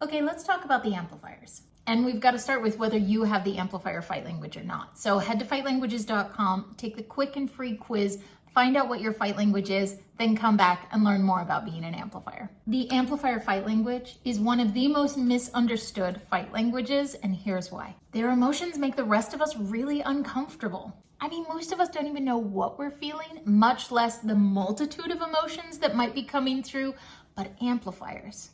Okay, let's talk about the amplifiers. And we've got to start with whether you have the Amplifier Fight Language or not. So head to fightlanguages.com, take the quick and free quiz, find out what your fight language is, then come back and learn more about being an amplifier. The Amplifier Fight Language is one of the most misunderstood fight languages, and here's why. Their emotions make the rest of us really uncomfortable. I mean, most of us don't even know what we're feeling, much less the multitude of emotions that might be coming through, but amplifiers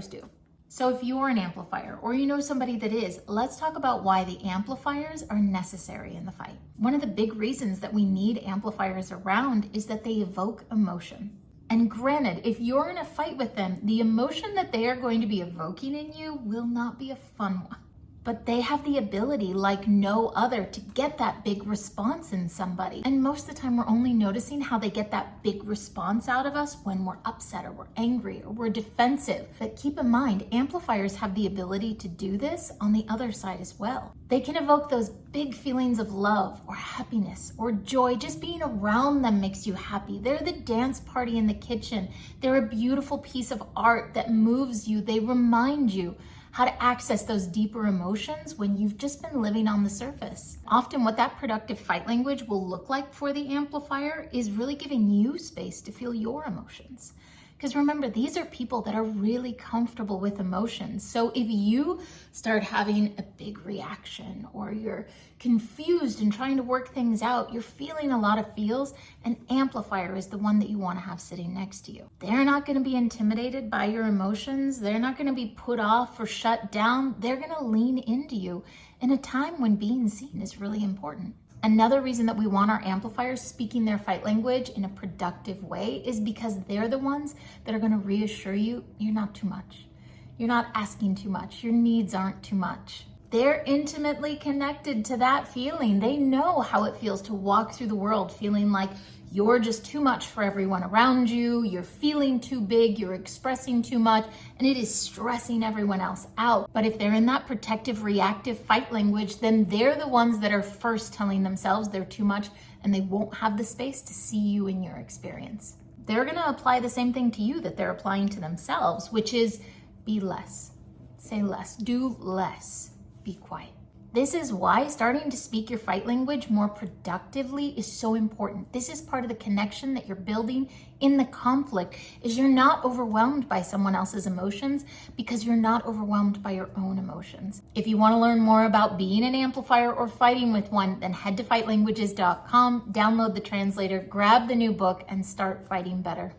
do. So if you're an amplifier or you know somebody that is, let's talk about why the amplifiers are necessary in the fight. One of the big reasons that we need amplifiers around is that they evoke emotion. And granted, if you're in a fight with them, the emotion that they are going to be evoking in you will not be a fun one. But they have the ability, like no other, to get that big response in somebody. And most of the time, we're only noticing how they get that big response out of us when we're upset or we're angry or we're defensive. But keep in mind, amplifiers have the ability to do this on the other side as well. They can evoke those big feelings of love or happiness or joy. Just being around them makes you happy. They're the dance party in the kitchen. They're a beautiful piece of art that moves you. They remind you how to access those deeper emotions when you've just been living on the surface. Often what that productive fight language will look like for the amplifier is really giving you space to feel your emotions. Because remember, these are people that are really comfortable with emotions. So if you start having a big reaction or you're confused and trying to work things out, you're feeling a lot of feels, an amplifier is the one that you want to have sitting next to you. They're not going to be intimidated by your emotions. They're not going to be put off or shut down. They're going to lean into you in a time when being seen is really important. Another reason that we want our amplifiers speaking their fight language in a productive way is because they're the ones that are going to reassure you you're not too much. You're not asking too much. Your needs aren't too much. They're intimately connected to that feeling. They know how it feels to walk through the world feeling like you're just too much for everyone around you, you're feeling too big, you're expressing too much, and it is stressing everyone else out. But if they're in that protective, reactive fight language, then they're the ones that are first telling themselves they're too much and they won't have the space to see you in your experience. They're gonna apply the same thing to you that they're applying to themselves, which is be less, say less, do less, be quiet. This is why starting to speak your fight language more productively is so important. This is part of the connection that you're building in the conflict, is you're not overwhelmed by someone else's emotions because you're not overwhelmed by your own emotions. If you want to learn more about being an amplifier or fighting with one, then head to fightlanguages.com, download the translator, grab the new book, and start fighting better.